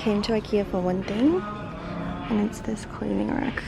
came to Ikea for one thing, and it's this clothing rack.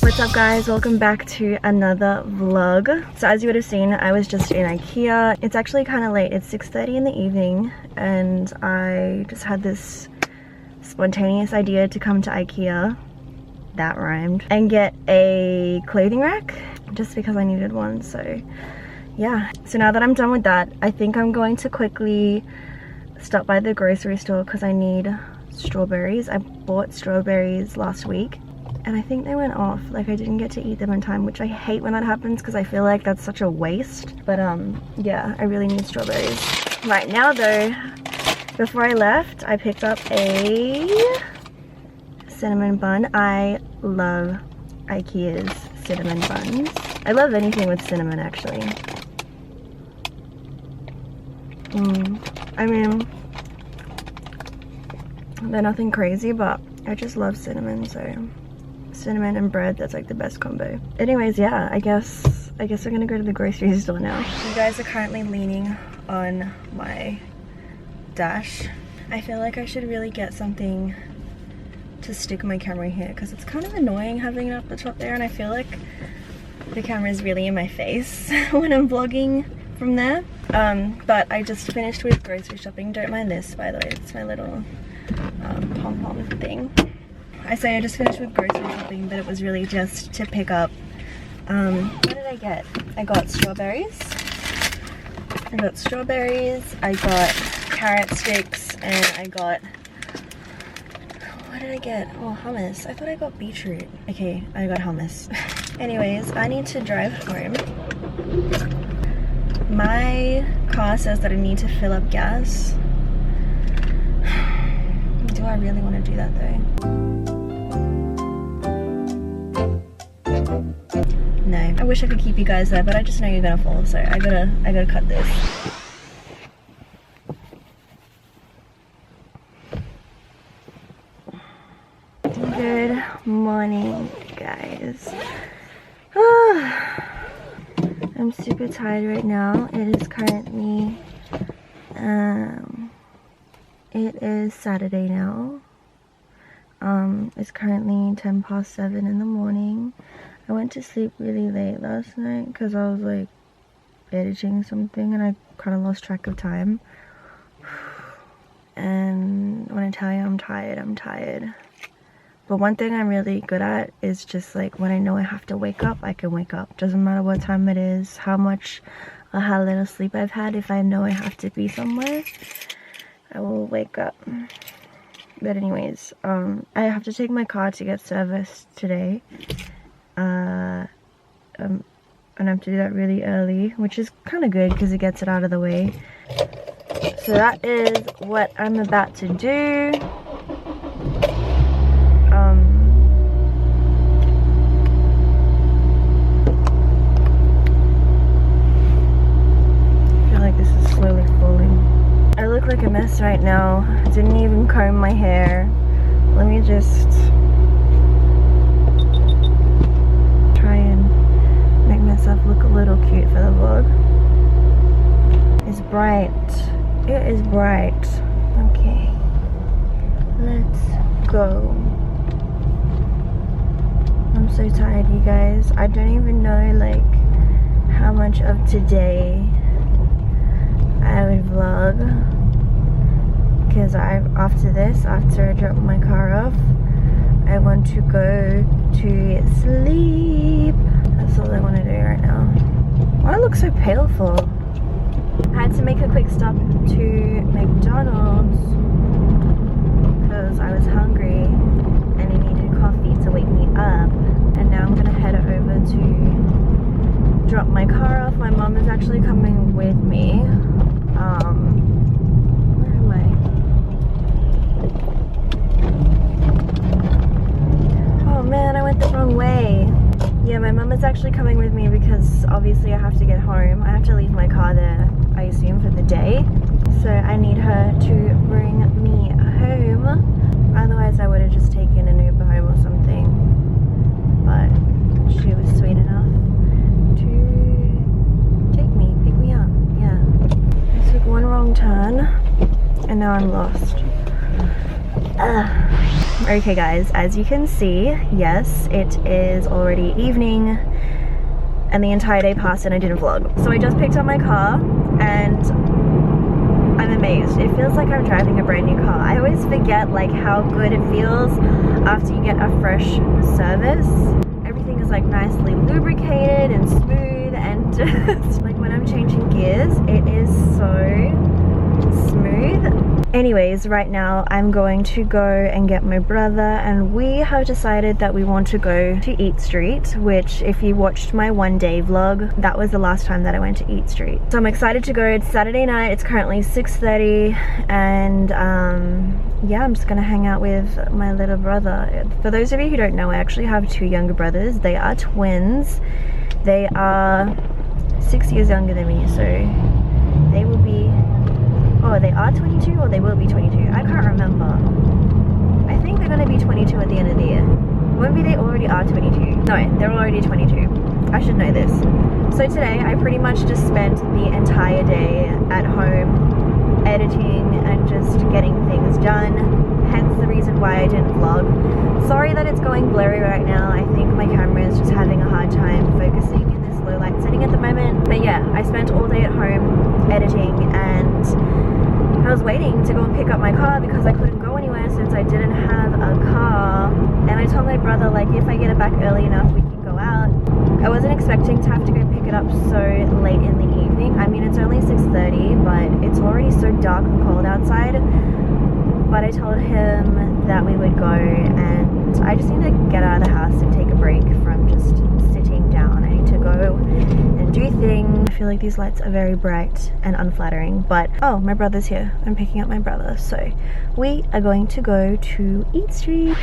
What's up guys, welcome back to another vlog. So as you would have seen, I was just in Ikea. It's actually kind of late, it's 6:30 in the evening, and I just had this spontaneous idea to come to Ikea, that rhymed, and get a clothing rack just because I needed one. So yeah, so now that I'm done with that, I think I'm going to quickly stop by the grocery store because I need strawberries. I bought strawberries last week and I think they went off, like I didn't get to eat them in time, which I hate when that happens because I feel like that's such a waste. But yeah, I really need strawberries. Right now though, before I left, I picked up a cinnamon bun. I love Ikea's cinnamon buns. I love anything with cinnamon actually. I mean, they're nothing crazy, but I just love cinnamon, so cinnamon and bread, that's like the best combo. Anyways, yeah, I guess we're gonna go to the grocery store now. You guys are currently leaning on my dash. I feel like I should really get something to stick my camera here because it's kind of annoying having it up the top there, and I feel like the camera is really in my face when I'm vlogging from there. But I just finished with grocery shopping. Don't mind this, by the way, it's my little pom-pom thing. I say I just finished with grocery shopping, but it was really just to pick up, what did I get? I got strawberries, I got carrot sticks, and I got, what did I get? Oh, hummus. I thought I got beetroot. Okay, I got hummus. Anyways, I need to drive home. My car says that I need to fill up gas. Do I really want to do that though? No, I wish I could keep you guys there, but I just know you're gonna fall, so I gotta cut this. Good morning, guys. I'm super tired right now. It is currently it is Saturday now. It's currently 7:10 in the morning. I went to sleep really late last night because I was like editing something and I kind of lost track of time. And when I tell you I'm tired, I'm tired. But one thing I'm really good at is just like when I know I have to wake up, I can wake up. Doesn't matter what time it is, how much or how little sleep I've had. If I know I have to be somewhere, I will wake up. But anyways, I have to take my car to get serviced today. And I have to do that really early, which is kind of good because it gets it out of the way. So that is what I'm about to do. I feel like this is slowly falling. I look like a mess right now. I didn't even comb my hair. Let me just try and make myself look a little cute for the vlog. It's bright. It is bright. Okay, let's go. I'm so tired, you guys. I don't even know like how much of today I would vlog, because after this, after I drop my car off, I want to go to sleep. That's all I want to do right now. Why do I look so pale for? I had to make a quick stop to McDonald's because I was hungry and I needed coffee to wake me up. And now I'm gonna head over to drop my car off. My mom is actually coming with me. Where am I? Oh man, I went the wrong way. Yeah, my mom brother's actually coming with me because obviously I have to get home. I have to leave my car there, I assume, for the day. So I need her to bring me home. Otherwise I would have just taken an Uber home or something. But she was sweet enough to take me, pick me up. Yeah. I took one wrong turn and now I'm lost. Okay guys, as you can see, yes, it is already evening and the entire day passed and I didn't vlog. So I just picked up my car and I'm amazed. It feels like I'm driving a brand new car. I always forget like how good it feels after you get a fresh service. Everything is like nicely lubricated and smooth, and just like when I'm changing gears, it is so smooth. Anyways, right now I'm going to go and get my brother, and we have decided that we want to go to Eat Street, which if you watched my one day vlog, that was the last time that I went to Eat Street. So I'm excited to go. It's Saturday night, it's currently 6:30, and yeah, I'm just gonna hang out with my little brother. For those of you who don't know, I actually have two younger brothers. They are twins. They are 6 years younger than me, so they will be, oh, they are 22 or they will be 22? I can't remember. I think they're gonna be 22 at the end of the year. Maybe they already are 22. No, they're already 22. I should know this. So today I pretty much just spent the entire day at home editing and just getting things done. Hence the reason why I didn't vlog. Sorry that it's going blurry right now. I think my camera is just having a hard time focusing in this low light setting at the moment. But yeah, I spent all day at home editing, and I was waiting to go and pick up my car because I couldn't go anywhere since I didn't have a car. And I told my brother, like, if I get it back early enough, we can go out. I wasn't expecting to have to go pick it up so late in the evening. I mean, it's only 6:30, but it's already so dark and cold outside. But I told him that we would go, and I just need to get out of the house and take a break from just sitting down. I need to go and do things. I feel like these lights are very bright and unflattering, but oh, my brother's here. I'm picking up my brother, so we are going to go to Eat Street.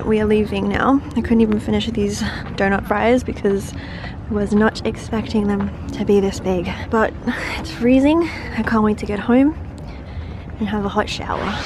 We are leaving now. I couldn't even finish these donut fries because I was not expecting them to be this big. But it's freezing. I can't wait to get home and have a hot shower.